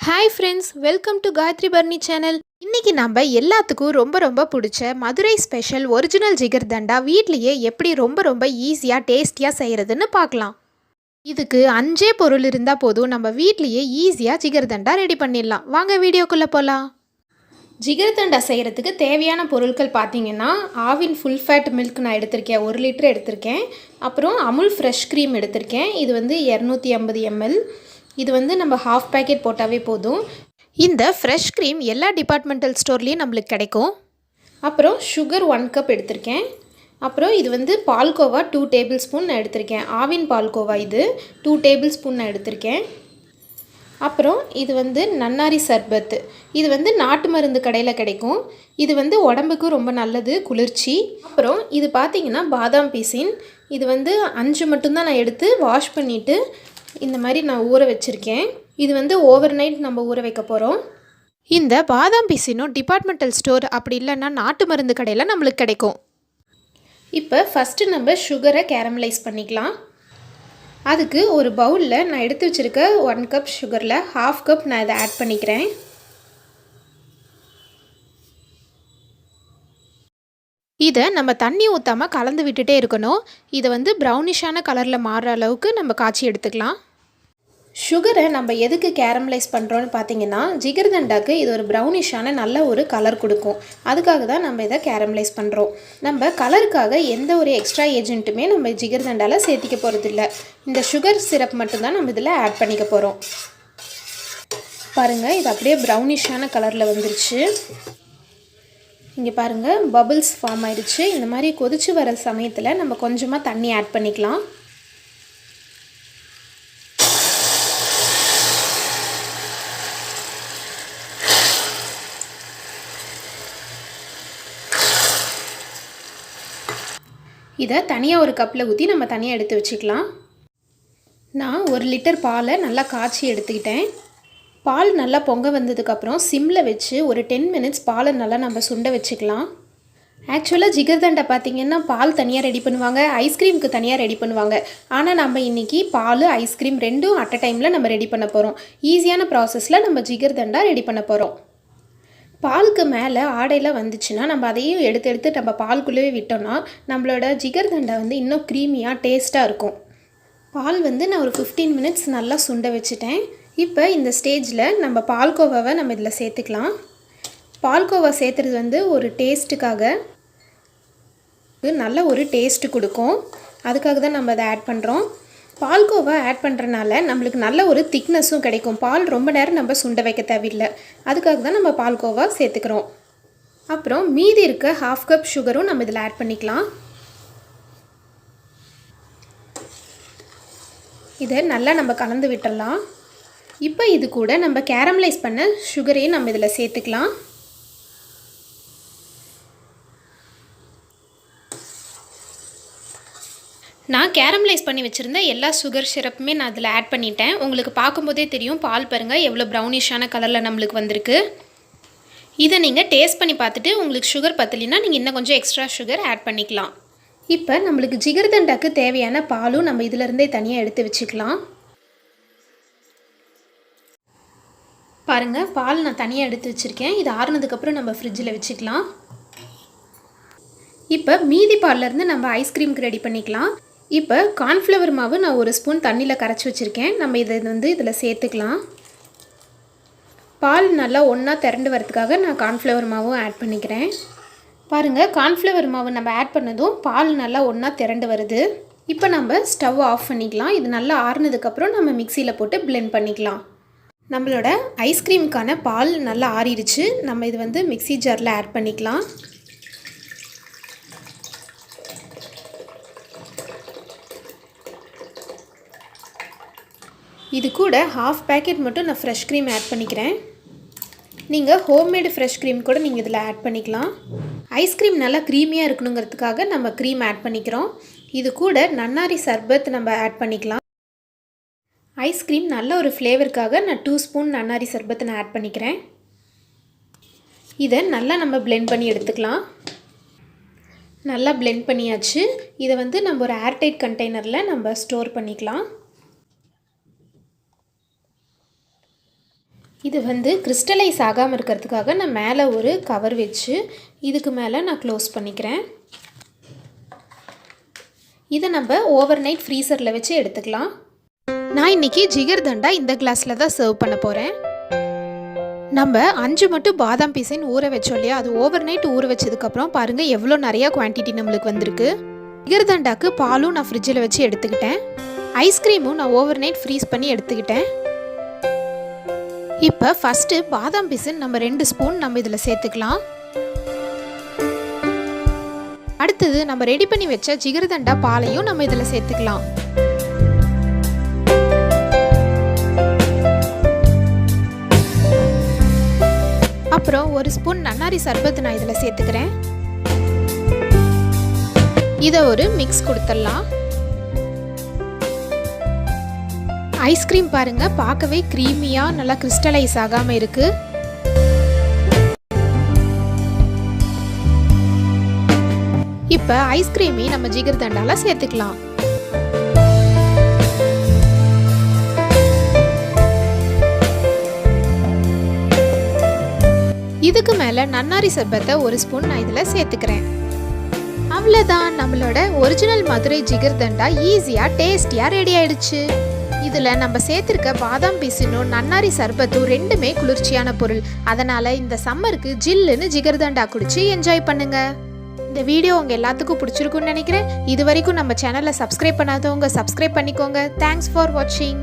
Hi friends, welcome to Gayathri Barni channel. இன்றைக்கி நம்ம எல்லாத்துக்கும் ரொம்ப பிடிச்ச மதுரை ஸ்பெஷல் ஒரிஜினல் ஜிகர்தண்டா வீட்லேயே எப்படி ரொம்ப ஈஸியாக டேஸ்டியாக செய்கிறதுன்னு பார்க்கலாம். இதுக்கு 5 பொருள் இருந்தால் போதும், நம்ம வீட்லேயே ஈஸியாக ஜிகர்தண்டா ரெடி பண்ணிடலாம். வாங்க வீடியோக்குள்ளே போகலாம். ஜிகர்தண்டா செய்கிறதுக்கு தேவையான பொருட்கள் பார்த்தீங்கன்னா, ஆவின் ஃபுல் ஃபேட் மில்க் நான் எடுத்திருக்கேன், 1 லிட்டர் எடுத்திருக்கேன். அப்புறம் அமுல் ஃப்ரெஷ் க்ரீம் எடுத்திருக்கேன், இது வந்து 250 ml. இது வந்து நம்ம ஹாஃப் பேக்கெட் போட்டாவே போதும். இந்த ஃப்ரெஷ் க்ரீம் எல்லா டிபார்ட்மெண்டல் ஸ்டோர்லேயும் நம்மளுக்கு கிடைக்கும். அப்புறம் சுகர் 1 கப் எடுத்திருக்கேன். அப்புறம் இது வந்து பால்கோவா 2 டேபிள் ஸ்பூன் நான் எடுத்திருக்கேன். ஆவின் பால்கோவா இது 2 டேபிள் ஸ்பூன் நான் எடுத்திருக்கேன். அப்புறம் இது வந்து நன்னாரி சர்பத்து, இது வந்து நாட்டு மருந்து கடையில் கிடைக்கும். இது வந்து உடம்புக்கு ரொம்ப நல்லது, குளிர்ச்சி. அப்புறம் இது பார்த்திங்கன்னா பாதாம் பீசின், இது வந்து 5 மட்டும்தான் நான் எடுத்து வாஷ் பண்ணிவிட்டு இந்த மாதிரி நான் ஊற வச்சுருக்கேன். இது வந்து ஓவர் நைட் நம்ம ஊற வைக்க போகிறோம். இந்த பாதாம் பீசினும் டிபார்ட்மெண்டல் ஸ்டோர் அப்படி இல்லைன்னா நாட்டு மருந்து கடையில் நம்மளுக்கு கிடைக்கும். இப்போ ஃபஸ்ட்டு நம்ம சுகரை கேரமலைஸ் பண்ணிக்கலாம். அதுக்கு ஒரு பவுலில் நான் எடுத்து வச்சுருக்க 1 கப் சுகரில் ½ கப் நான் இதை ஆட் பண்ணிக்கிறேன். இதை நம்ம தண்ணி ஊற்றாமல் கலந்து விட்டுட்டே இருக்கணும். இதை வந்து ப்ரௌனிஷான கலரில் மாறுற அளவுக்கு நம்ம காய்ச்சி எடுத்துக்கலாம். சுகரை நம்ம எதுக்கு கேரமலைஸ் பண்ணுறோன்னு பார்த்தீங்கன்னா, ஜிகர்தண்டாக்கு இது ஒரு ப்ரௌனிஷான நல்ல ஒரு கலர் கொடுக்கும். அதுக்காக தான் நம்ம இதை கேரமலைஸ் பண்ணுறோம். நம்ம கலருக்காக எந்த ஒரு எக்ஸ்ட்ரா ஏஜென்ட்டுமே நம்ம ஜிகர்தண்டாவில் சேர்த்திக்க போகிறதில்ல. இந்த சுகர் சிரப் மட்டும்தான் நம்ம இதில் ஆட் பண்ணிக்க போகிறோம். பாருங்கள், இது அப்படியே ப்ரௌனிஷான கலரில் வந்துருச்சு. இங்கே பாருங்கள், பபிள்ஸ் ஃபார்ம் ஆயிடுச்சு. இந்த மாதிரி கொதிச்சு வர சமயத்தில் நம்ம கொஞ்சமாக தண்ணி ஆட் பண்ணிக்கலாம். இதை தனியாக ஒரு கப்பில் ஊற்றி நம்ம தனியாக எடுத்து வச்சுக்கலாம். நான் 1 லிட்டர் பாலை நல்லா காய்ச்சி எடுத்துக்கிட்டேன். பால் நல்லா பொங்க வந்ததுக்கப்புறம் சிம்மில் வச்சு ஒரு 10 மினிட்ஸ் பாலை நல்லா நம்ம சுண்ட வச்சுக்கலாம். ஆக்சுவலாக ஜிகர்தண்டா பார்த்திங்கன்னா பால் தனியாக ரெடி பண்ணுவாங்க, ஐஸ்கிரீமுக்கு தனியாக ரெடி பண்ணுவாங்க. ஆனால் நம்ம இன்றைக்கி பால் ஐஸ்கிரீம் ரெண்டும் அட் அ டைமில் நம்ம ரெடி பண்ண போகிறோம். ஈஸியான ப்ராசஸில் நம்ம ஜிகர்தண்டா ரெடி பண்ண போகிறோம். பாலுக்கு மேலே ஆடையெல்லாம் வந்துச்சுன்னா நம்ம அதையும் எடுத்து நம்ம பாலுக்குள்ளேயே விட்டோம்னா நம்மளோட ஜிகர்தண்டா வந்து இன்னும் க்ரீமியாக டேஸ்ட்டாக இருக்கும். பால் வந்து நான் ஒரு 15 மினிட்ஸ் நல்லா சுண்ட வச்சுட்டேன். இப்போ இந்த ஸ்டேஜில் நம்ம பால்கோவாவை நம்ம இதில் சேர்த்துக்கலாம். பால்கோவா சேர்த்துறது வந்து ஒரு டேஸ்ட்டுக்காக, நல்ல ஒரு டேஸ்ட்டு கொடுக்கும். அதுக்காக தான் நம்ம அதை ஆட் பண்ணுறோம். பால்கோவா ஆட் பண்ணுறனால நம்மளுக்கு நல்ல ஒரு திக்னஸும் கிடைக்கும். பால் ரொம்ப நேரம் நம்ம சுண்ட வைக்க தேவையில்லை. அதுக்காக தான் நம்ம பால்கோவா சேர்த்துக்கிறோம். அப்புறம் மீதி இருக்க ½ கப் சுகரும் நம்ம இதில் ஆட் பண்ணிக்கலாம். இதை நல்லா நம்ம கலந்து விட்டுடலாம். இப்போ இது கூட நம்ம கேரமலைஸ் பண்ண சுகரையும் நம்ம இதில் சேர்த்துக்கலாம். நான் கேரமலைஸ் பண்ணி வச்சுருந்த எல்லா சுகர் சிரப்புமே நான் அதில் ஆட் பண்ணிட்டேன். உங்களுக்கு பார்க்கும்போதே தெரியும், பால் பாருங்கள் எவ்வளோ ப்ரௌனிஷான கலரில் நம்மளுக்கு வந்திருக்கு. இதை நீங்கள் டேஸ்ட் பண்ணி பார்த்துட்டு உங்களுக்கு சுகர் பத்தலைன்னா நீங்கள் இன்னும் கொஞ்சம் எக்ஸ்ட்ரா சுகர் ஆட் பண்ணிக்கலாம். இப்போ நம்மளுக்கு ஜிகர்தண்டாக்கு தேவையான பாலும் நம்ம இதிலேருந்தே தனியாக எடுத்து வச்சுக்கலாம். பாருங்கள், பால் நான் தனியாக எடுத்து வச்சுருக்கேன். இது ஆறுனதுக்கப்புறம் நம்ம ஃப்ரிட்ஜில் வச்சுக்கலாம். இப்போ மீதி பால்லேருந்து நம்ம ஐஸ்கிரீமுக்கு ரெடி பண்ணிக்கலாம். இப்போ கார்ன்ஃப்ளவர் மாவு நான் 1 ஸ்பூன் தண்ணியில் கரைச்சி வச்சுருக்கேன். நம்ம இதை வந்து இதில் சேர்த்துக்கலாம். பால் நல்லா ஒன்றா திரண்டு வரதுக்காக நான் கார்ன்ஃப்ளவர் மாவும் ஆட் பண்ணிக்கிறேன். பாருங்கள், கார்ன்ஃப்ளவர் மாவு நம்ம ஆட் பண்ணதும் பால் நல்லா ஒன்றா திரண்டு வருது. இப்போ நம்ம ஸ்டவ் ஆஃப் பண்ணிக்கலாம். இது நல்லா ஆறுனதுக்கப்புறம் நம்ம மிக்சியில் போட்டு பிளெண்ட் பண்ணிக்கலாம். நம்மளோட ஐஸ்கிரீமுக்கான பால் நல்லா ஆறிடுச்சு. நம்ம இது வந்து மிக்சி ஜாரில் ஆட் பண்ணிக்கலாம். இது கூட ½ பேக்கெட் மட்டும் நான் ஃப்ரெஷ் க்ரீம் ஆட் பண்ணிக்கிறேன். நீங்கள் ஹோம்மேடு ஃப்ரெஷ் க்ரீம் கூட நீங்கள் இதில் ஆட் பண்ணிக்கலாம். ஐஸ்கிரீம் நல்லா க்ரீமியாக இருக்கணுங்கிறதுக்காக நம்ம க்ரீம் ஆட் பண்ணிக்கிறோம். இது கூட நன்னாரி சர்பத் நம்ம ஆட் பண்ணிக்கலாம். ஐஸ்கிரீம் நல்ல ஒரு ஃப்ளேவருக்காக நான் 2 ஸ்பூன் நன்னாரி சர்பத்தை நான் ஆட் பண்ணிக்கிறேன். இதை நல்லா நம்ம பிளெண்ட் பண்ணி எடுத்துக்கலாம். நல்லா பிளெண்ட் பண்ணியாச்சு. இதை வந்து நம்ம ஒரு ஏர்டைட் கண்டெய்னரில் நம்ம ஸ்டோர் பண்ணிக்கலாம். இது வந்து கிறிஸ்டலைஸ் ஆகாமல் இருக்கிறதுக்காக நான் மேலே ஒரு கவர் வச்சு இதுக்கு மேலே நான் க்ளோஸ் பண்ணிக்கிறேன். இதை நம்ம ஓவர் நைட் ஃப்ரீசரில் வச்சு எடுத்துக்கலாம். நான் இன்றைக்கி ஜிகர்தண்டா இந்த கிளாஸில் தான் சர்வ் பண்ண போகிறேன். நம்ம 5 மட்டும் பாதாம் பீஸைன்னு ஊற வச்சோம் இல்லையா, அது ஓவர் நைட் ஊற வச்சதுக்கப்புறம் பாருங்கள் எவ்வளோ நிறையா குவான்டிட்டி நம்மளுக்கு வந்திருக்கு. ஜிகர்தண்டாக்கு பாலும் நான் ஃப்ரிட்ஜில் வச்சு எடுத்துக்கிட்டேன். ஐஸ்கிரீமும் நான் ஓவர் நைட் ஃப்ரீஸ் பண்ணி எடுத்துக்கிட்டேன். இப்போ ஃபஸ்ட்டு பாதாம் பீஸன் நம்ம 2 ஸ்பூன் நம்ம இதில் சேர்த்துக்கலாம். அடுத்தது நம்ம ரெடி பண்ணி வச்ச ஜிகர்தண்டா பாலையும் நம்ம இதில் சேர்த்துக்கலாம். அப்புறம் 1 ஸ்பூன் நன்னாரி சர்பத் நான் இதில் சேர்த்துக்கிறேன். இதை ஒரு மிக்ஸ் கொடுத்துடலாம். ஐஸ்கிரீம் பாருங்கள் பார்க்கவே க்ரீமியாக நல்லா கிறிஸ்டலைஸ் ஆகாமல் இருக்குது. இப்போ ஐஸ்கிரீமையும் நம்ம ஜிகர்தண்டால சேர்த்துக்கலாம். இதுக்கு மேலே நன்னாரி சர்பத்தை 1 ஸ்பூன் நான் இதில் சேர்த்துக்கிறேன். அவ்வளோதான், நம்மளோட ஒரிஜினல் மதுரை ஜிகர்தண்டா ஈஸியாக டேஸ்டியாக ரெடி ஆயிடுச்சு. இதில் நம்ம சேர்த்துருக்க பாதாம் பீஸினும் நன்னாரி சர்பத்தும் 2மே குளிர்ச்சியான பொருள். அதனால் இந்த சம்மருக்கு ஜில்லுன்னு ஜிகர்தண்டா குடிச்சு என்ஜாய் பண்ணுங்க. இந்த வீடியோ உங்கள் எல்லாத்துக்கும் பிடிச்சிருக்குன்னு நினைக்கிறேன். இது வரைக்கும் நம்ம சேனலை சப்ஸ்கிரைப் பண்ணாதவங்க சப்ஸ்கிரைப் பண்ணிக்கோங்க. தேங்க்ஸ் ஃபார் வாட்சிங்.